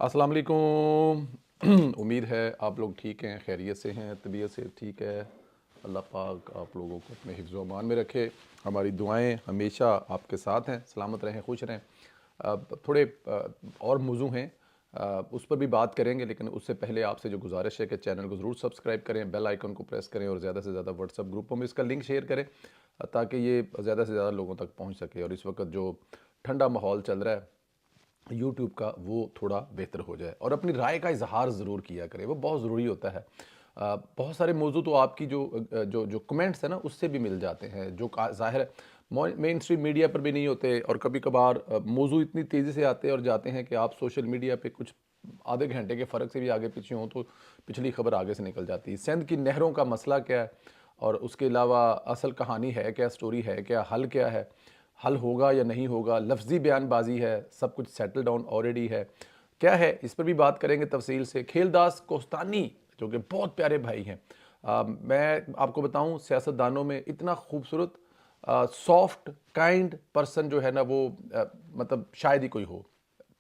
अस्सलाम वालेकुम। उम्मीद है आप लोग ठीक हैं, खैरियत से हैं, तबीयत से ठीक है। अल्लाह पाक आप लोगों को अपने हिफ्ज़ व अमान में रखे। हमारी दुआएं हमेशा आपके साथ हैं, सलामत रहें, खुश रहें। थोड़े और मौजू हैं, उस पर भी बात करेंगे, लेकिन उससे पहले आपसे जो गुजारिश है कि चैनल को ज़रूर सब्सक्राइब करें, बेल आइकन को प्रेस करें और ज़्यादा से ज़्यादा व्हाट्सएप ग्रुपों में इसका लिंक शेयर करें ताकि ये ज़्यादा से ज़्यादा लोगों तक पहुँच सके। और इस वक्त जो ठंडा माहौल चल रहा है यूट्यूब का, वो थोड़ा बेहतर हो जाए और अपनी राय का इजहार ज़रूर किया करें, वो बहुत ज़रूरी होता है। बहुत सारे मौजू तो आपकी जो कमेंट्स है ना उससे भी मिल जाते हैं, जो ज़ाहिर है मेन स्ट्रीम मीडिया पर भी नहीं होते। और कभी कभार मौजू इतनी तेज़ी से आते और जाते हैं कि आप सोशल मीडिया पे कुछ आधे घंटे के फ़र्क से भी आगे पीछे हों तो पिछली खबर आगे से निकल जाती है। सिंध की नहरों का मसला क्या है और उसके अलावा असल कहानी है क्या, स्टोरी है क्या, हल क्या है, हल होगा या नहीं होगा, लफ्ज़ी बयानबाजी है, सब कुछ सेटल डाउन ऑलरेडी है, क्या है, इस पर भी बात करेंगे तफसील से। खेलदास कोस्तानी जो कि बहुत प्यारे भाई हैं, मैं आपको बताऊं सियासतदानों में इतना खूबसूरत सॉफ्ट काइंड पर्सन जो है ना वो मतलब शायद ही कोई हो।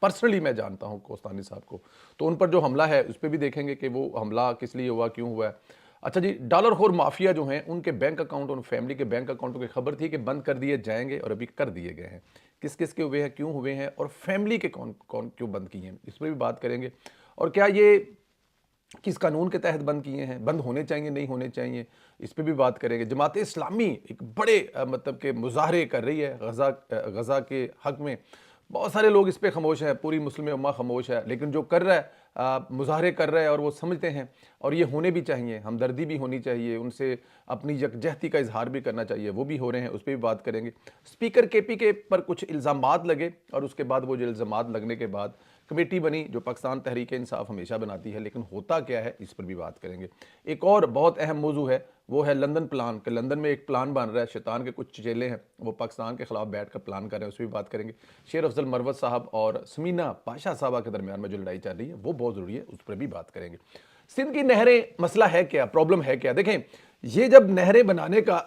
पर्सनली मैं जानता हूं कोस्तानी साहब को, तो उन पर जो हमला है उस पर भी देखेंगे कि वो हमला किस लिए हुआ, क्यों हुआ है। अच्छा जी, डॉलर खोर माफिया जो हैं उनके बैंक अकाउंट, उन फैमिली के बैंक अकाउंटों की खबर थी कि बंद कर दिए जाएंगे और अभी कर दिए गए हैं। किस किस के हुए हैं, क्यों हुए हैं और फैमिली के कौन कौन क्यों बंद किए हैं, इस पर भी बात करेंगे। और क्या ये किस कानून के तहत बंद किए हैं, बंद होने चाहिए नहीं होने चाहिए, इस पर भी बात करेंगे। जमात इस्लामी एक बड़े मतलब के मुजाहरे कर रही है गज़ा के हक़ में। बहुत सारे लोग इस पे खामोश हैं, पूरी मुस्लिम उम्मा खामोश है, लेकिन जो कर रहा है मुजाहरे कर रहे हैं और वो समझते हैं और ये होने भी चाहिए, हमदर्दी भी होनी चाहिए, उनसे अपनी यकजहती का इजहार भी करना चाहिए, वो भी हो रहे हैं, उस पर भी बात करेंगे। स्पीकर केपी के पर कुछ इल्ज़ामात लगे और उसके बाद वो जो इल्ज़ामात लगने के बाद कमेटी बनी जो पाकिस्तान तहरीक इंसाफ हमेशा बनाती है, लेकिन होता क्या है इस पर भी बात करेंगे। एक और बहुत अहम मौजू है, वो है लंदन प्लान, कि लंदन में एक प्लान बन रहा है, शैतान के कुछ चेले हैं वो पाकिस्तान के खिलाफ बैठ कर प्लान कर रहे हैं, उस पर भी बात करेंगे। शेर अफजल मरवत साहब और समीना पाशा साहबा के दरमियान में जो लड़ाई चल रही है वो बहुत ज़रूरी है, उस पर भी बात करेंगे। सिंध की नहरें मसला है क्या, प्रॉब्लम है क्या। देखें, ये जब नहरें बनाने का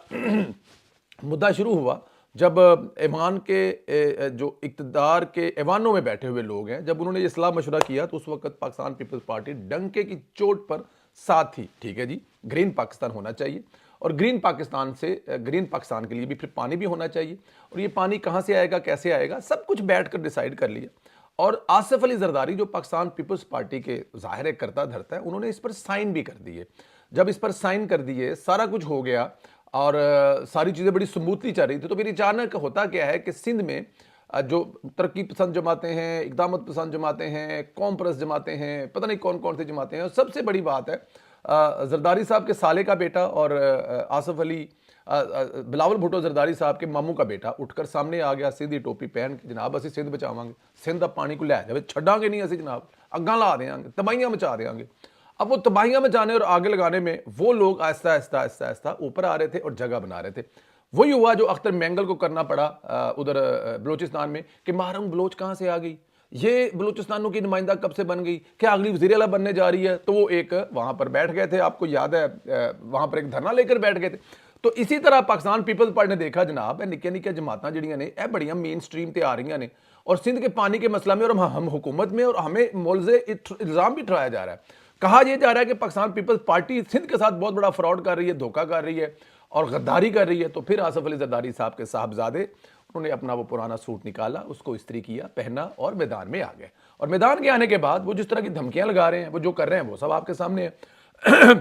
मुद्दा शुरू हुआ, जब ऐवान के जो इक़्तिदार के ऐवानों में बैठे हुए लोग हैं, जब उन्होंने ये सलाह मशवरा किया तो उस वक्त पाकिस्तान पीपल्स पार्टी डंके की चोट पर साथ थी। ठीक है जी, ग्रीन पाकिस्तान होना चाहिए और ग्रीन पाकिस्तान के लिए भी फिर पानी भी होना चाहिए, और ये पानी कहाँ से आएगा, कैसे आएगा, सब कुछ बैठ कर डिसाइड कर लिया। और आसिफ अली जरदारी जो पाकिस्तान पीपल्स पार्टी के ज़ाहिर करता धरता है, उन्होंने इस पर साइन भी कर दिए। जब इस पर साइन कर दिए, सारा कुछ हो गया और सारी चीज़ें बड़ी स्मूथली चल रही थी, तो फिर अचानक होता क्या है कि सिंध में जो तरक्की पसंद जमातें हैं, इक़दामत पसंद जमातें हैं, कौम परस्त जमातें हैं, पता नहीं कौन कौन सी जमातें हैं, और सबसे बड़ी बात है जरदारी साहब के साले का बेटा और आसिफ अली बिलावल भुट्टो जरदारी साहब के मामू का बेटा उठकर सामने आ गया, सीधी टोपी पहन के, जनाब असी सिंध बचावांगे, सिंध अब पानी को लै जाए, छड्डांगे नहीं असी जनाब, अग्गां ला देंगे, तबाहियां मचा देंगे। अब वो तबाहियां मचाने और आगे लगाने में वो लोग आहिस्ता आहिस्ता आहिस्ता आहिस्ता ऊपर आ रहे थे और जगह बना रहे थे। वही हुआ जो अख्तर मैंगल को करना पड़ा उधर बलोचिस्तान में, कि महरम बलोच कहाँ से आ गई, ये बलूचिस्तानों की नुमाइंदा कब से बन गई, क्या अगली वज़ीर आला बनने जा रही है। तो वो एक वहाँ पर बैठ गए थे, आपको याद है वहाँ पर एक धरना लेकर बैठ गए थे। तो इसी तरह पाकिस्तान पीपल्स पार्टी ने देखा जनाब निक्कियां निक्कियां जमातां जिहड़ियां ने यह बड़ियां मेन स्ट्रीम ते आ रही ने और सिंध के पानी के मसला में और हम हुकूमत में और हमें मुलज़े इल्ज़ाम भी ठहराया जा रहा है। कहा यह जा रहा है कि पाकिस्तान पीपल्स पार्टी सिंध के साथ बहुत बड़ा फ्रॉड कर रही है, धोखा कर रही है और गद्दारी कर रही है। तो फिर आसिफ अली जरदारी साहब के साहबजादे उन्होंने अपना वो पुराना सूट निकाला, उसको इस्त्री किया, पहना और मैदान में आ गए। और मैदान के आने के बाद वो जिस तरह की धमकियां लगा रहे हैं, वो जो कर रहे हैं, वो सब आपके सामने है।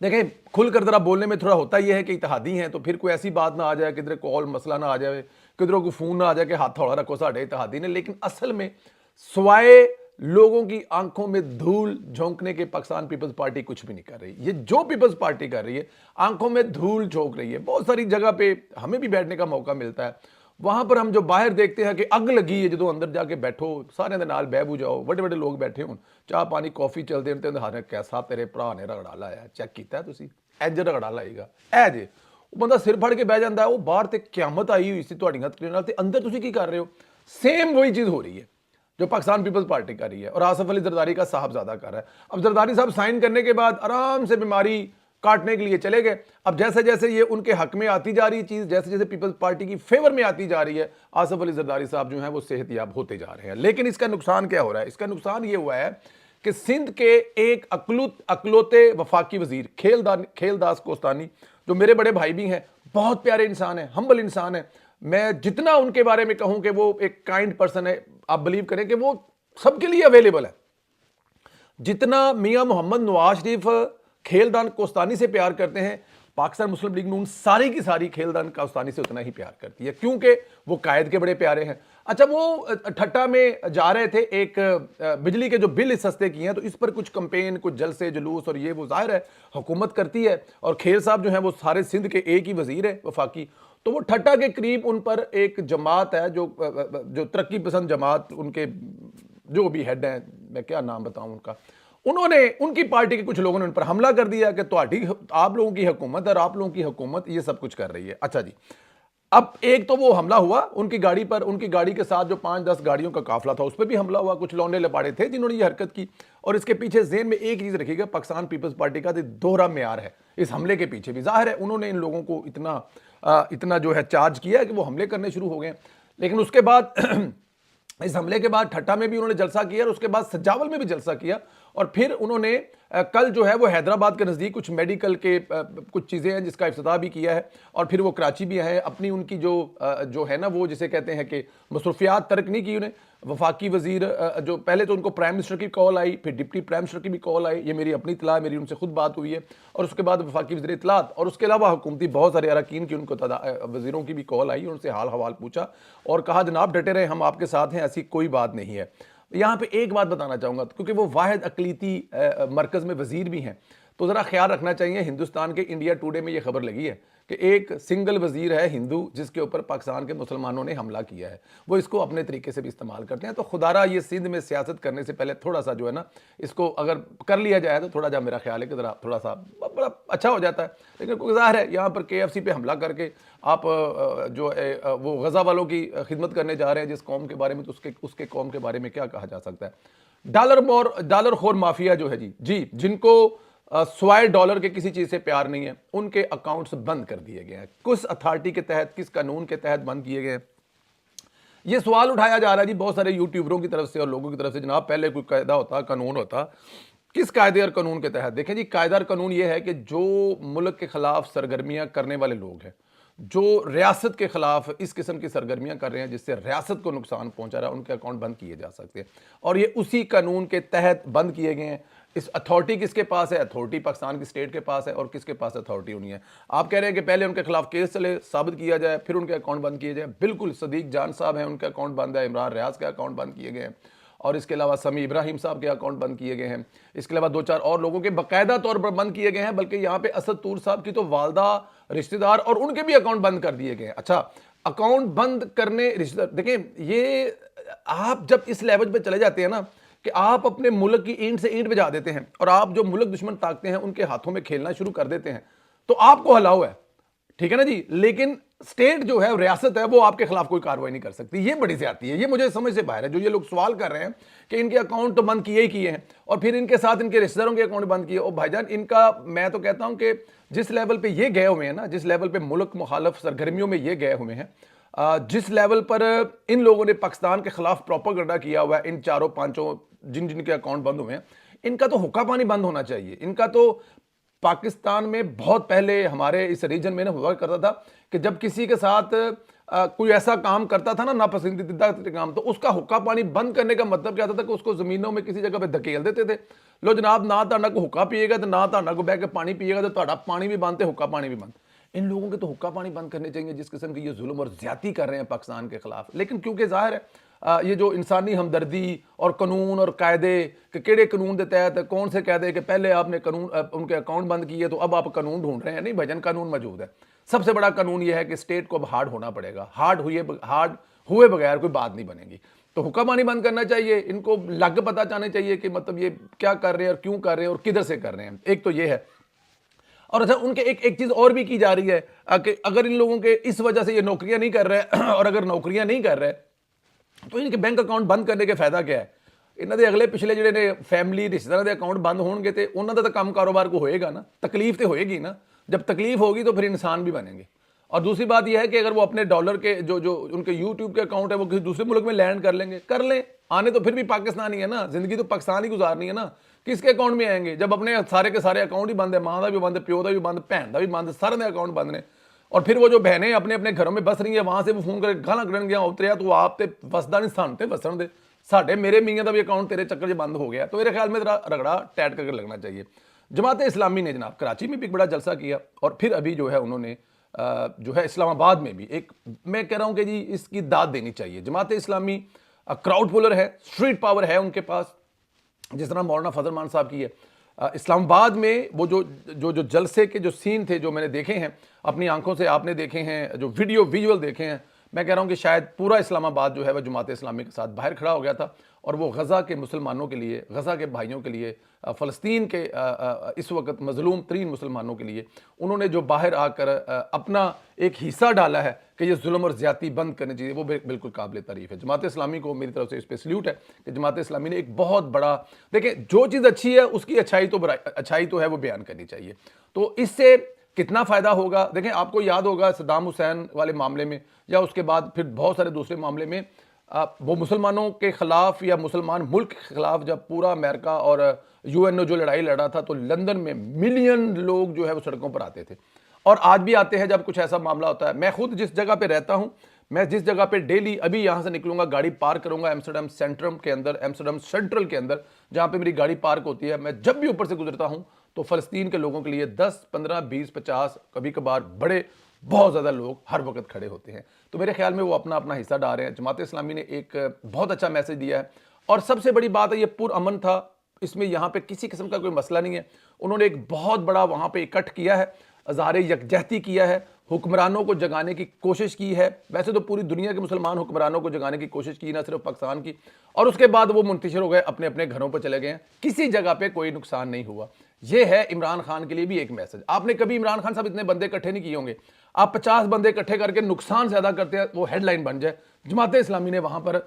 देखें, खुलकर जरा बोलने में थोड़ा होता यह है कि इत्तेहादी हैं, तो फिर कोई ऐसी बात ना आ जाए, किधर कॉल मसला ना आ जाए, किधरों को फोन ना आ जाए कि हाथ थोड़ा रखो साढ़े इत्तेहादी ने। लेकिन असल में स्वाए लोगों की आंखों में धूल झोंकने के पाकिस्तान पीपल्स पार्टी कुछ भी नहीं कर रही। ये जो पीपल्स पार्टी कर रही है आंखों में धूल झोंक रही है। बहुत सारी जगह पे हमें भी बैठने का मौका मिलता है, वहां पर हम जो बाहर देखते हैं कि अग लगी है, जो अंदर जाके बैठो सारे दे नाल बह बू जाओ, बड़े बड़े लोग बैठे हो, चाह पानी कॉफी चलते हैं, हर कैसा तेरे भरा ने रगड़ा लाया, चेक किया तुसीं, एज रगड़ा लाएगा ए जे, वो बंदा सिर फड़ के बह जाता है। वो बाहर ते क्यामत आई हुई सी तुहाडियां तकरीरां नाल, ते अंदर तुसीं की कर रहे हो। सेम वही चीज़ हो रही है जो पाकिस्तान पीपल्स पार्टी कर रही है और आसिफ अली जरदारी का साहबजादा कर रहा है। अब जरदारी साहब साइन करने के बाद आराम से बीमारी کاٹنے کے لیے چلے گئے. اب جیسے جیسے یہ ان کے حق میں آتی جا رہی ہے چیز, جیسے جیسے پیپلز پارٹی کی فیور میں آتی جا رہی ہے, آصف علی زرداری صاحب جو ہیں وہ صحت یاب ہوتے جا رہے ہیں. لیکن اس کا نقصان کیا ہو رہا ہے؟ اس کا نقصان یہ ہوا ہے کہ سندھ کے ایک اکلوتے وفاقی وزیر کھیل داس کوستانی, جو میرے بڑے بھائی بھی ہیں, بہت پیارے انسان ہیں, ہمبل انسان ہیں, میں جتنا ان کے بارے میں کہوں کہ وہ ایک کائنڈ پرسن ہے, آپ بلیو کریں کہ وہ سب کے لیے اویلیبل ہے. جتنا میاں محمد نواز شریف کھیلدان کوستانی سے پیار کرتے ہیں, پاکستان مسلم لیگ نون ساری کی ساری کھیلدان کوستانی سے اتنا ہی پیار کرتی ہے, کیونکہ وہ قائد کے بڑے پیارے ہیں. اچھا, وہ ٹھٹا میں جا رہے تھے, ایک بجلی کے جو بل سستے کیے ہیں تو اس پر کچھ کمپین, کچھ جلسے جلوس, اور یہ وہ ظاہر ہے حکومت کرتی ہے, اور کھیل صاحب جو ہیں وہ سارے سندھ کے ایک ہی وزیر ہے وفاقی. تو وہ ٹھٹا کے قریب ان پر ایک جماعت ہے جو ترقی پسند جماعت, ان کے جو بھی ہیڈ ہیں, میں کیا نام بتاؤں ان کا, انہوں نے, ان کی پارٹی کے کچھ لوگوں نے ان پر حملہ کر دیا کہ آپ لوگوں کی حکومت اور آپ لوگوں کی حکومت یہ سب کچھ کر رہی ہے. اچھا جی, اب ایک تو وہ حملہ ہوا ان کی گاڑی پر, ان کی گاڑی کے ساتھ جو 5-10 گاڑیوں کا قافلہ تھا اس پہ بھی حملہ ہوا, کچھ لونڈے لپاڑے تھے جنہوں نے یہ حرکت کی. اور اس کے پیچھے ذہن میں ایک چیز رکھیے گا, پاکستان پیپلز پارٹی کا دوہرا معیار ہے اس حملے کے پیچھے بھی. ظاہر ہے انہوں نے ان لوگوں کو اتنا جو ہے چارج کیا کہ وہ حملے کرنے شروع ہو گئے. لیکن اس کے بعد اس حملے کے بعد ٹھٹا میں بھی انہوں نے جلسہ کیا, اور اس کے بعد سجاول میں بھی جلسہ کیا, اور پھر انہوں نے کل جو ہے وہ حیدرآباد کے نزدیک کچھ میڈیکل کے کچھ چیزیں ہیں جس کا افتتاح بھی کیا ہے, اور پھر وہ کراچی بھی ہے. اپنی ان کی جو ہے نا وہ جسے کہتے ہیں کہ مصروفیات ترک نہیں کی انہیں. وفاقی وزیر جو پہلے تو ان کو پرائم منسٹر کی کال آئی, پھر ڈپٹی پرائم منسٹر کی بھی کال آئی, یہ میری اپنی اطلاع, میری ان سے خود بات ہوئی ہے, اور اس کے بعد وفاقی وزیر اطلاعات, اور اس کے علاوہ حکومتی بہت سارے اراکین کی ان کو وزیروں کی بھی کال آئی, ان سے حال حوال پوچھا اور کہا جناب ڈٹے رہے, ہم آپ کے ساتھ ہیں, ایسی کوئی بات نہیں ہے. یہاں پہ ایک بات بتانا چاہوں گا, کیونکہ وہ واحد اقلیتی مرکز میں وزیر بھی ہیں, تو ذرا خیال رکھنا چاہیے. ہندوستان کے انڈیا ٹوڈے میں یہ خبر لگی ہے کہ ایک سنگل وزیر ہے ہندو جس کے اوپر پاکستان کے مسلمانوں نے حملہ کیا ہے. وہ اس کو اپنے طریقے سے بھی استعمال کرتے ہیں. تو خدارہ یہ سندھ میں سیاست کرنے سے پہلے تھوڑا سا جو ہے نا اس کو اگر کر لیا جائے تو تھوڑا جا میرا خیال ہے کہ ذرا تھوڑا سا بڑا اچھا ہو جاتا ہے. لیکن ظاہر ہے یہاں پر KFC پہ حملہ کر کے آپ جو ہے وہ غزہ والوں کی خدمت کرنے جا رہے ہیں جس قوم کے بارے میں, تو اس کے قوم کے بارے میں کیا کہا جا سکتا ہے. ڈالر خور مافیا جو ہے جی جن کو سوائے ڈالر کے کسی چیز سے پیار نہیں ہے, ان کے اکاؤنٹس بند کر دیے گئے ہیں. کس اتھارٹی کے تحت, کس قانون کے تحت بند کیے گئے ہیں؟ یہ سوال اٹھایا جا رہا ہے جی بہت سارے یوٹیوبروں کی طرف سے اور لوگوں کی طرف سے. جناب پہلے کوئی قاعدہ ہوتا, قانون ہوتا, کس قاعدے اور قانون کے تحت؟ دیکھیں جی, قاعدہ اور قانون یہ ہے کہ جو ملک کے خلاف سرگرمیاں کرنے والے لوگ ہیں, جو ریاست کے خلاف اس قسم کی سرگرمیاں کر رہے ہیں جس سے ریاست کو نقصان پہنچا رہا ہے, ان کے اکاؤنٹ بند کیے جا سکتے ہیں. اور یہ اسی قانون کے تحت بند کیے گئے ہیں. اس اتھارٹی کس کے پاس ہے؟ اتھارٹی پاکستان کی اسٹیٹ کے پاس ہے. اور کس کے پاس اتھارٹی نہیں ہے؟ آپ کہہ رہے ہیں کہ پہلے ان کے خلاف کیس چلے, ثابت کیا جائے, پھر ان کے اکاؤنٹ بند کیے جائے. بالکل, صدیق جان صاحب ہیں, ان کے اکاؤنٹ بند ہے, عمران ریاض کے اکاؤنٹ بند کیے گئے ہیں, اور اس کے علاوہ سمیع ابراہیم صاحب کے اکاؤنٹ بند کیے گئے ہیں. اس کے علاوہ 2-4 اور لوگوں کے باقاعدہ طور پر بند کیے گئے ہیں. بلکہ یہاں پہ اسد طور صاحب کی تو والدہ, رشتہ دار, اور ان کے بھی اکاؤنٹ بند کر دیے گئے ہیں. اچھا, اکاؤنٹ بند کرنے رشتہ دار, دیکھیں یہ آپ جب اس لیول پہ چلے جاتے ہیں نا کہ آپ اپنے ملک کی اینٹ سے اینٹ بجا دیتے ہیں, اور آپ جو ملک دشمن طاقتیں ہیں ان کے ہاتھوں میں کھیلنا شروع کر دیتے ہیں, تو آپ کو ہلاؤ ہے, ٹھیک ہے نا جی. لیکن اسٹیٹ جو ہے, ریاست ہے, وہ آپ کے خلاف کوئی کارروائی نہیں کر سکتی. یہ بڑی زیادتی ہے, یہ مجھے سمجھ سے باہر ہے. جو یہ لوگ سوال کر رہے ہیں کہ ان کے اکاؤنٹ تو بند کیے ہی کیے ہیں, اور پھر ان کے ساتھ ان کے رشتہ داروں کے اکاؤنٹ بند کیے. اور بھائی جان, ان کا میں تو کہتا ہوں کہ جس لیول پہ یہ گئے ہوئے ہیں نا, جس لیول پہ ملک مخالف سرگرمیوں میں یہ گئے ہوئے ہیں, جس لیول پر ان لوگوں نے پاکستان کے خلاف پروپیگنڈا کیا ہوا ہے, ان 4-5 جن کے اکاؤنٹ بند ہوئے ہیں, ان کا تو حقہ پانی بند ہونا چاہیے. ان کا تو پاکستان میں بہت پہلے ہمارے اس ریجن میں ہوا کرتا تھا کہ جب کسی کے ساتھ کوئی ایسا کام کرتا تھا نا ناپسندیدہ کام, تو اس کا حقہ پانی بند کرنے کا مطلب کیا تھا کہ اس کو زمینوں میں کسی جگہ پہ دھکیل دیتے تھے. لو جناب, نہ تانا کو حقہ پیے گا, تو نہ تانا کو بہ کے پانی پیے گا, تو تہاڈا پانی بھی بند تے حقہ پانی بھی بند. ان لوگوں کے تو حقہ پانی بند کرنے چاہیے جس قسم کی یہ ظلم اور زیادتی کر رہے ہیں پاکستان کے خلاف. لیکن کیونکہ ظاہر ہے یہ جو انسانی ہمدردی اور قانون اور قاعدے کہ کیڑے قانون کے تحت کون سے قاعدے کہ پہلے آپ نے قانون ان کے اکاؤنٹ بند کیے تو اب آپ قانون ڈھونڈ رہے ہیں. نہیں بھجن, قانون موجود ہے. سب سے بڑا قانون یہ ہے کہ اسٹیٹ کو اب ہارڈ ہونا پڑے گا. ہارڈ ہوئے بغیر کوئی بات نہیں بنے گی. تو حکم پانی بند کرنا چاہیے. ان کو لگ پتہ چاہنے چاہیے کہ مطلب یہ کیا کر رہے ہیں اور کیوں کر رہے ہیں اور کدھر سے کر رہے ہیں. ایک تو یہ ہے. اور اچھا, ان کے ایک چیز اور بھی کی جا رہی ہے کہ اگر ان لوگوں کے اس وجہ سے یہ نوکریاں نہیں کر رہے اور اگر نوکریاں نہیں کر رہے تو ان کے بینک اکاؤنٹ بند کرنے کے فائدہ کیا ہے؟ ਇਹਨਾਂ ਦੇ ਅਗਲੇ ਪਿਛਲੇ ਜਿਹੜੇ ਨੇ ਫੈਮਿਲੀ ਰਿਸ਼ਤੇਦਾਰਾਂ ਦੇ ਅਕਾਊਂਟ ਬੰਦ ਹੋਣਗੇ ਤੇ ਉਹਨਾਂ ਦਾ ਤਾਂ ਕੰਮ ਕਾਰੋਬਾਰ को होएगा ना, तकलीफ तो होएगी ना। जब तकलीफ होगी तो फिर इंसान भी बनेंगे। और दूसरी बात यह है कि अगर वो अपने डॉलर के जो उनके यूट्यूब के अकाउंट है वो किसी दूसरे मुल्क में लैंड कर लेंगे, कर लें, आने तो फिर भी पाकिस्तानी है ना, जिंदगी तो पाकिस्तान ही गुजारनी है ना, किसके अकाउंट में आएंगे जब अपने सारे के सारे अकाउंट ही बंद है, माँ का भी बंद, प्यो का भी बंद, भैन का भी बंद, सारे अकाउंट बंद ने। और फिर वो जो बहनें अपने अपने घरों में बस रही है, वहां से वो फोन करके गाला कड़न गया उतरिया तो आप ते वसदा नहीं, सान ते वसन दे, साढ़े मेरे मियाँ का भी अकाउंट तेरे चक्कर से बंद हो गया। तो मेरे ख्याल में जरा रगड़ा टैट करके लगना चाहिए। जमात इस्लामी ने जनाब कराची में भी एक बड़ा जलसा किया और फिर अभी जो है उन्होंने जो है इस्लामाबाद में भी एक, मैं कह रहा हूँ कि जी इसकी दाद देनी चाहिए। जमात इस्लामी क्राउड पुलर है, स्ट्रीट पावर है उनके पास, जिस तरह मौलाना फजल मान साहब की है। इस्लामाबाद में वो जो जलसे के जो सीन थे जो मैंने देखे हैं अपनी आंखों से, आपने देखे हैं, जो विजुअल देखे हैं, मैं कह रहा हूँ कि शायद पूरा इस्लामाबाद जो है वह जमात इस्लामी के साथ बाहर खड़ा हो गया था। और वो गज़ा के मुसलमानों के लिए, गज़ा के भाइयों के लिए, फ़लस्तीन के इस वक्त मज़लूम तरीन मुसलमानों के लिए उन्होंने जो बाहर आकर अपना एक हिस्सा डाला है कि ये जुल्म और ज़्यादती बंद करनी चाहिए, वो बिल्कुल काबिल तारीफ़ है। जमात इस्लामी को मेरी तरफ से इस पर सल्यूट है कि जमात इस्लामी ने एक बहुत बड़ा, देखें जो चीज़ अच्छी है उसकी अच्छाई तो है वो बयान करनी चाहिए। तो इससे कितना फ़ायदा होगा, देखें आपको याद होगा सद्दाम हुसैन वाले मामले में या उसके बाद फिर बहुत सारे दूसरे मामले में वो मुसलमानों के ख़िलाफ़ या मुसलमान मुल्क के ख़िलाफ़ जब पूरा अमेरिका और यूएनओ जो लड़ाई लड़ा था तो लंदन में मिलियन लोग जो है वो सड़कों पर आते थे और आज भी आते हैं जब कुछ ऐसा मामला होता है। मैं खुद जिस जगह पे रहता हूँ, मैं जिस जगह पे डेली अभी यहाँ से निकलूंगा, गाड़ी पार्क करूंगा एम्स्टर्डम सेंट्रल के अंदर जहाँ पे मेरी गाड़ी पार्क होती है, मैं जब भी ऊपर से गुजरता हूँ तो फ़लस्तीन के लोगों के लिए 10, 15, 20, 50 कभी कभार बड़े बहुत ज़्यादा लोग हर वक्त खड़े होते हैं। तो मेरे ख्याल में वो अपना अपना हिस्सा डाल रहे हैं। जमात इस्लामी ने एक बहुत अच्छा मैसेज दिया है और सबसे बड़ी बात है ये पुरअमन था, इसमें यहाँ पे किसी किस्म का कोई मसला नहीं है। उन्होंने एक बहुत बड़ा वहाँ पे इकट्ठ किया है, इज़हार यकजहती किया है, हुक्मरानों को जगाने की कोशिश की है। वैसे तो पूरी दुनिया के मुसलमान हुक्मरानों को जगाने की कोशिश की, ना सिर्फ पाकिस्तान की, और उसके बाद वो मुंतशिर हो गए, अपने अपने घरों पर चले गए हैं, किसी जगह पे कोई नुकसान नहीं हुआ। ये है इमरान खान के लिए भी एक मैसेज। आपने कभी इमरान खान साहब इतने बंदे इकट्ठे नहीं किए होंगे, आप 50 बंदे इकट्ठे करके नुकसान ज़्यादा करते हैं, वो हेडलाइन बन जाए। जमात इस्लामी ने वहाँ पर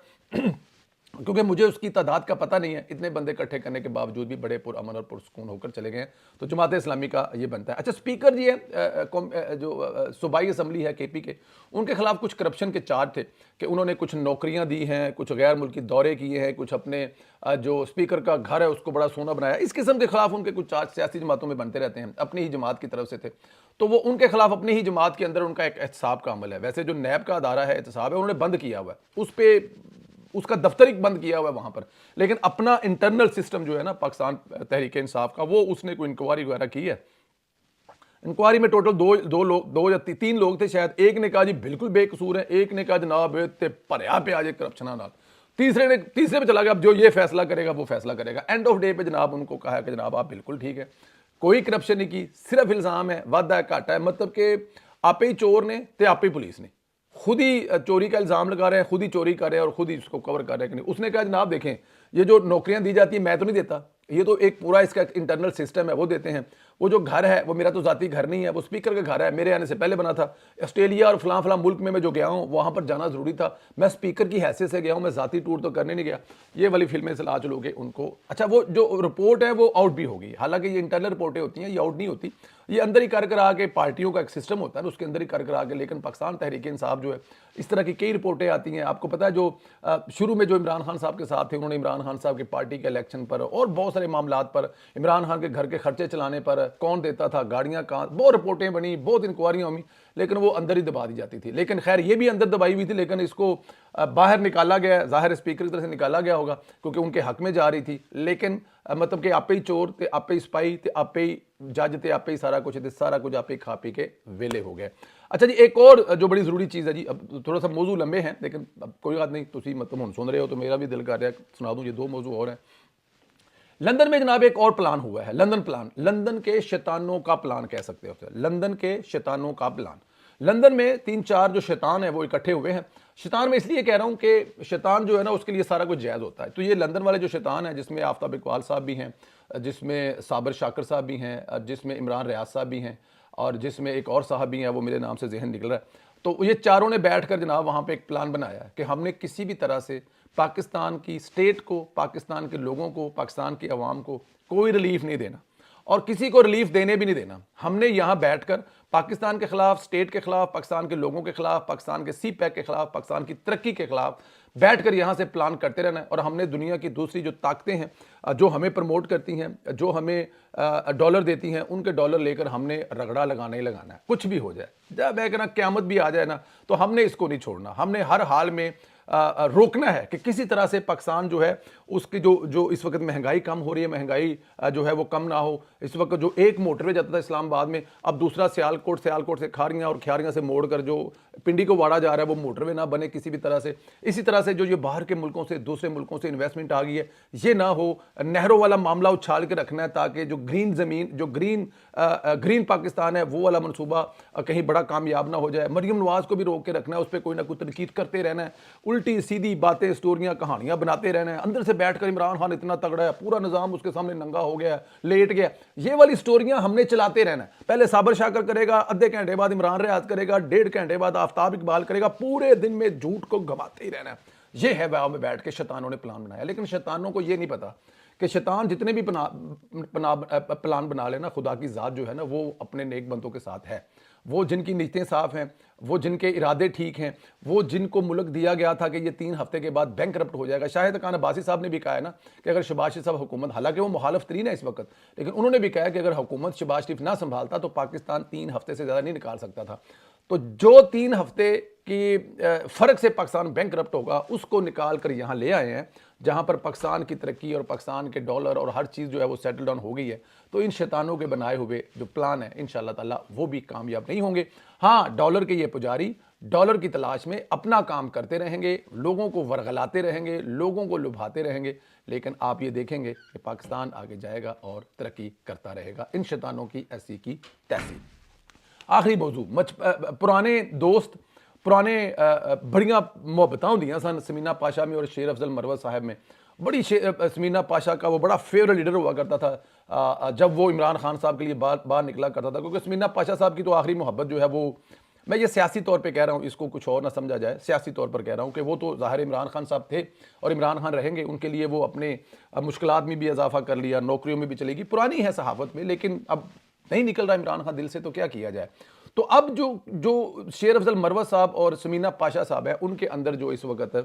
क्योंकि मुझे उसकी तादाद का पता नहीं है, इतने बंदे इकट्ठे करने के बावजूद भी बड़े पुरअमन और पुरसुकून होकर चले गए हैं। तो जमात इस्लामी का ये बनता है। अच्छा, स्पीकर जी है जो सूबाई असम्बली है केपी के, उनके खिलाफ कुछ करप्शन के चार्ज थे कि उन्होंने कुछ नौकरियां दी हैं, कुछ गैर मुल्की दौरे किए हैं, कुछ अपने जो स्पीकर का घर है उसको बड़ा सोना बनाया। इस किस्म के खिलाफ उनके कुछ चार्ज सियासी जमातों में बनते रहते हैं, अपनी ही जमात की तरफ से थे। तो वो उनके खिलाफ अपनी ही जमात के अंदर उनका एक एहतसाब का अमल है। वैसे जो नैब का अदारा है एहतसाब है, उन्होंने बंद किया हुआ है, उस पर उसका दफ्तर ही बंद किया हुआ है वहाँ पर, लेकिन अपना इंटरनल सिस्टम जो है ना पाकिस्तान तहरीक इंसाफ का, वो उसने कोई इंक्वायरी वगैरह की है। इंक्वायरी में टोटल दो या तीन लोग थे शायद। एक ने कहा जी बिल्कुल बेकसूर है, एक ने कहा जनाब भरया पे आज करप्शन नाल, तीसरे पे चला गया अब जो ये फैसला करेगा वो फैसला करेगा। एंड ऑफ डे पे जनाब उनको कहा कि जनाब आप बिल्कुल ठीक है, कोई करप्शन नहीं की, सिर्फ इल्ज़ाम है, वादा है, घाटा है, मतलब कि आप ही चोर ने तो आप ही पुलिस ने खुद ही चोरी का इल्ज़ाम लगा रहे हैं, खुद ही चोरी कर रहे हैं और खुद ही उसको कवर कर रहे हैं कि नहीं। उसने कहा जनाब देखें ये जो नौकरियां दी जाती हैं मैं तो नहीं देता, ये तो एक पूरा इसका इंटरनल सिस्टम है, वो देते हैं। वो जो घर है वो मेरा तो ज़ाती घर नहीं है, वो स्पीकर का घर है, मेरे आने से पहले बना था। ऑस्ट्रेलिया और फलां मुल्क में मैं जो गया हूँ वहाँ पर जाना ज़रूरी था, मैं स्पीकर की हैसियत से गया हूँ, मैं ज़ाती टूर तो करने नहीं गया। ये वाली फिल्में से ला चलोगे उनको। अच्छा, वो जो रिपोर्ट है वो आउट भी होगी, हालांकि ये इंटरनल रिपोर्टें होती हैं, ये आउट नहीं होती, ये अंदर ही कर आके पार्टियों का एक सिस्टम होता है, उसके अंदर ही कर आके। लेकिन पाकिस्तान तहरीक इंसाफ जो है, इस तरह की कई रिपोर्टें आती हैं। आपको पता है जो शुरू में जो इमरान खान साहब के साथ थे, उन्होंने इमरान खान साहब की पार्टी के इलेक्शन पर और बहुत सारे मामलात पर, इमरान खान के घर के खर्चे चलाने पर, कौन देता था, गाड़ियाँ कहाँ, बहुत रिपोर्टें बनी, बहुत इंक्वायरियाँ हुई, लेकिन वो अंदर ही दबा दी जाती थी। लेकिन खैर ये भी अंदर दबाई हुई थी, लेकिन इसको बाहर निकाला गया, ज़ाहिर स्पीकर की तरफ से निकाला गया होगा क्योंकि उनके हक में जा रही थी। लेकिन मतलब कि आपे ही चोर ते आपे ही स्पाई ते आपे ही जज ते आपे ही सारा कुछ आपे खा पी के वेले हो गए। अच्छा जी, एक और जो बड़ी ज़रूरी चीज़ है जी, अब थोड़ा सा मौजू लंबे हैं लेकिन अब कोई बात नहीं, तुसी मतलब हुण सुन रहे हो तो मेरा भी दिल कर रहा है सुना दूँ। ये दो मौजू और हैं। लंदन में जनाब एक और प्लान हुआ है, लंदन प्लान, लंदन के शैतानों का प्लान कह सकते हो, लंदन के शैतानों का प्लान। लंदन में 3-4 जो शैतान है वो इकट्ठे हुए हैं। शैतान में इसलिए कह रहा हूँ कि शैतान जो है ना उसके लिए सारा कुछ जायज़ होता है। तो ये लंदन वाले जो शैतान है, जिसमें आफ्ताब इकबाल साहब भी हैं, जिसमें साबर शाकर साहब भी हैं, जिसमें इमरान रियाज साहब भी हैं और जिसमें एक और साहब भी हैं, वो मेरे नाम से जहन निकल रहा है। تو یہ چاروں نے بیٹھ کر جناب وہاں پہ ایک پلان بنایا کہ ہم نے کسی بھی طرح سے پاکستان کی سٹیٹ کو، پاکستان کے لوگوں کو، پاکستان کی عوام کو کوئی ریلیف نہیں دینا اور کسی کو ریلیف دینے بھی نہیں دینا. ہم نے یہاں بیٹھ کر پاکستان کے خلاف، سٹیٹ کے خلاف، پاکستان کے لوگوں کے خلاف، پاکستان کے سی پیک کے خلاف، پاکستان کی ترقی کے خلاف بیٹھ کر یہاں سے پلان کرتے رہنا ہے. اور ہم نے دنیا کی دوسری جو طاقتیں ہیں جو ہمیں پروموٹ کرتی ہیں، جو ہمیں ڈالر دیتی ہیں، ان کے ڈالر لے کر ہم نے رگڑا لگانا ہی لگانا ہے، کچھ بھی ہو جائے. جب میں کہنا قیامت بھی آ جائے نا تو ہم نے اس کو نہیں چھوڑنا. ہم نے ہر حال میں روکنا ہے کہ کسی طرح سے پاکستان جو ہے اس کی جو اس وقت مہنگائی کم ہو رہی ہے، مہنگائی جو ہے وہ کم نہ ہو. اس وقت جو ایک موٹر وے جاتا تھا اسلام آباد میں، اب دوسرا سیالکوٹ سے کھاریاں اور کھیاریاں سے موڑ کر جو پنڈی کو واڑا جا رہا ہے وہ موٹر وے نہ بنے کسی بھی طرح سے. اسی طرح سے جو یہ باہر کے ملکوں سے، دوسرے ملکوں سے انویسٹمنٹ آ گئی ہے، یہ نہ ہو. نہروں والا معاملہ اچھال کے رکھنا ہے تاکہ جو گرین زمین، جو گرین پاکستان ہے وہ والا منصوبہ کہیں بڑا کامیاب نہ ہو جائے. مریم نواز کو بھی روک کے رکھنا ہے، اس پہ کوئی نہ کوئی تنقید کرتے رہنا ہے، الٹی سیدھی باتیں، سٹوریاں، کہانیاں بناتے رہنا ہے. اندر سے بیٹھ کر عمران خان اتنا تگڑا ہے، پورا نظام اس کے سامنے ننگا ہو گیا ہے، لیٹ گیا. یہ والی سٹوریاں ہم نے چلاتے رہنا ہے. پہلے صابر شاکر کرے گا، آدھے گھنٹے بعد عمران ریاض کرے گا، 1.5 گھنٹے بعد آفتاب اقبال کرے گا، پورے دن میں جھوٹ کو گھماتے ہی رہنا ہے. یہ ہے میں بیٹھ کے شیطانوں نے پلان بنایا. لیکن شیطانوں کو یہ نہیں پتا کہ شیطان جتنے بھی پلان بنا لینا، خدا کی ذات جو ہے نا وہ اپنے نیک بندوں کے ساتھ ہے. وہ جن کی نیتیں صاف ہیں، وہ جن کے ارادے ٹھیک ہیں، وہ جن کو ملک دیا گیا تھا کہ یہ 3 ہفتے کے بعد بینک کرپٹ ہو جائے گا. شاہد خان عباسی صاحب نے بھی کہا ہے نا کہ اگر شہباز شریف صاحب حکومت، حالانکہ وہ مخالف ترین ہے اس وقت، لیکن انہوں نے بھی کہا کہ اگر حکومت شہباز شریف نہ سنبھالتا تو پاکستان 3 ہفتے سے زیادہ نہیں نکال سکتا تھا. تو جو 3 ہفتے کی فرق سے پاکستان بینک کرپٹ ہوگا اس کو نکال کر یہاں لے آئے ہیں، جہاں پر پاکستان کی ترقی اور پاکستان کے ڈالر اور ہر چیز جو ہے وہ سیٹل ڈاؤن ہو گئی ہے. تو ان شیطانوں کے بنائے ہوئے جو پلان ہے انشاءاللہ تعالیٰ وہ بھی کامیاب نہیں ہوں گے. ہاں، ڈالر کے یہ پجاری ڈالر کی تلاش میں اپنا کام کرتے رہیں گے، لوگوں کو ورغلاتے رہیں گے، لوگوں کو لبھاتے رہیں گے، لیکن آپ یہ دیکھیں گے کہ پاکستان آگے جائے گا اور ترقی کرتا رہے گا ان شیطانوں کی ایسی کی تیسی. آخری موضوع، پرانے دوست، پرانے بڑیاں محبتاں ہوندیاں سن سمینہ پاشا میں اور شیر افضل مروت صاحب میں. بڑی سمینہ پاشا کا وہ بڑا فیورٹ لیڈر ہوا کرتا تھا جب وہ عمران خان صاحب کے لیے باہر نکلا کرتا تھا، کیونکہ سمینہ پاشا صاحب کی تو آخری محبت جو ہے وہ، میں یہ سیاسی طور پہ کہہ رہا ہوں، اس کو کچھ اور نہ سمجھا جائے، سیاسی طور پر کہہ رہا ہوں کہ وہ تو ظاہر عمران خان صاحب تھے اور عمران خان رہیں گے. ان کے لیے وہ اپنے مشکلات میں بھی اضافہ کر لیا، نوکریوں میں بھی چلے گی، پرانی ہے صحافت میں، لیکن اب نہیں نکل رہا عمران خان دل سے، تو کیا کیا جائے. تو اب جو شیر افضل مروت صاحب اور سمینہ پاشا صاحب ہے، ان کے اندر جو اس وقت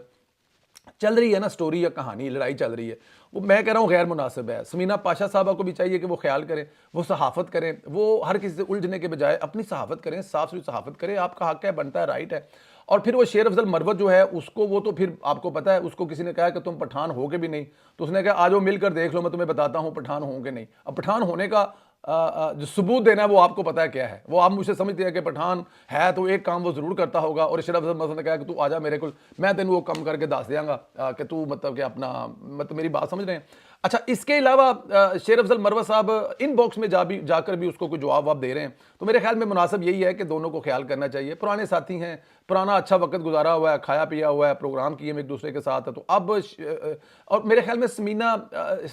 چل رہی ہے نا سٹوری یا کہانی، لڑائی چل رہی ہے، وہ میں کہہ رہا ہوں غیر مناسب ہے. سمینہ پاشا صاحبہ کو بھی چاہیے کہ وہ خیال کریں، وہ صحافت کریں، وہ ہر کسی سے الجھنے کے بجائے اپنی صحافت کریں، صاف ستھری صحافت کریں. آپ کا حق ہے، بنتا ہے، رائٹ ہے. اور پھر وہ شیر افضل مروت جو ہے اس کو، وہ تو پھر آپ کو پتا ہے، اس کو کسی نے کہا کہ تم پٹھان ہو کے بھی نہیں، تو اس نے کہا آ جاؤ مل کر دیکھ لو، میں تمہیں بتاتا ہوں پٹھان ہوں کہ نہیں. اب پٹھان ہونے کا جو ثبوت دینا ہے وہ آپ کو پتا ہے کیا ہے. وہ آپ مجھ سے سمجھتے ہیں کہ پٹھان ہے تو ایک کام وہ ضرور کرتا ہوگا، اور شیر افضل مروت نے کہا کہ تو آ جا میرے کو، میں تینوں وہ کم کر کے دس دیاں گا کہ تو مطلب کہ اپنا، مطلب میری بات سمجھ رہے ہیں. اچھا، اس کے علاوہ شیر افضل مروت صاحب ان باکس میں جا کر بھی اس کو کوئی جواب دے رہے ہیں. تو میرے خیال میں مناسب یہی ہے کہ دونوں کو خیال کرنا چاہیے. پرانے ساتھی ہیں، پرانا اچھا وقت گزارا ہوا ہے، کھایا پیا ہوا ہے، پروگرام کیے ہم ایک دوسرے کے ساتھ. تو اب اور میرے خیال میں سمینہ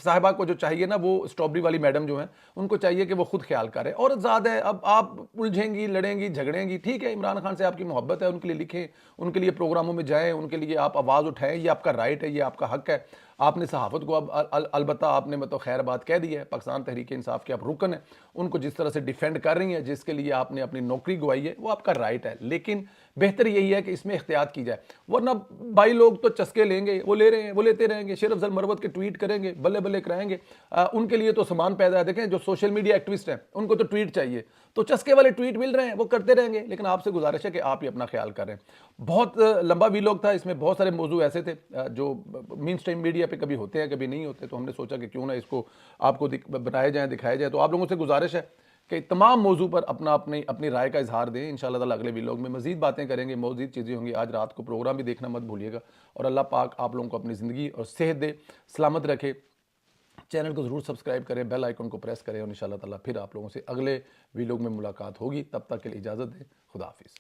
صاحبہ کو جو چاہیے نا، وہ اسٹرابری والی میڈم جو ہیں، ان کو چاہیے کہ وہ خود خیال کریں. اور زیادہ ہے، اب آپ الجھیں گی، لڑیں گی، جھگڑیں گی، ٹھیک ہے، عمران خان سے آپ کی محبت ہے، ان کے لیے لکھیں، ان کے لیے پروگراموں میں جائیں، ان کے لیے آپ آواز اٹھائیں، یہ آپ کا رائٹ ہے، یہ آپ کا حق ہے. آپ نے صحافت کو اب البتہ آپ نے مطلب خیر بات کہہ دی ہے، پاکستان تحریک انصاف کے آپ رکن ہیں، ان کو جس طرح سے ڈیفینڈ کر رہی ہیں، جس کے لیے آپ نے اپنی نوکری گوائی ہے، وہ آپ کا رائٹ ہے. لیکن بہتر یہی ہے کہ اس میں احتیاط کی جائے، ورنہ بھائی لوگ تو چسکے لیں گے، وہ لے رہے ہیں، وہ لیتے رہیں گے. شیر افضل مروت کے ٹویٹ کریں گے، بلے بلے کرائیں گے، ان کے لیے تو سامان پیدا ہے. دیکھیں جو سوشل میڈیا ایکٹیوسٹ ہیں ان کو تو ٹویٹ چاہیے، تو چسکے والے ٹویٹ مل رہے ہیں، وہ کرتے رہیں گے. لیکن آپ سے گزارش ہے کہ آپ ہی اپنا خیال کریں. بہت لمبا ویلاگ تھا، اس میں بہت سارے موضوع ایسے تھے جو مین سٹریم میڈیا پہ کبھی ہوتے ہیں کبھی نہیں ہوتے، تو ہم نے سوچا کہ کیوں نہ اس کو آپ کو بنائے جائیں، دکھائے جائیں. تو آپ لوگوں سے گزارش ہے کہ تمام موضوع پر اپنی رائے کا اظہار دیں. انشاءاللہ تعالیٰ اگلے ویلاگ میں مزید باتیں کریں گے، مزید چیزیں ہوں گی. آج رات کو پروگرام بھی دیکھنا مت بھولیے گا. اور اللہ پاک آپ لوگوں کو اپنی زندگی اور صحت دے، سلامت رکھے. چینل کو ضرور سبسکرائب کریں، بیل آئیکن کو پریس کریں، اور انشاءاللہ تعالیٰ پھر آپ لوگوں سے اگلے ویلاگ میں ملاقات ہوگی. تب تک کے لیے اجازت دیں. خدا حافظ.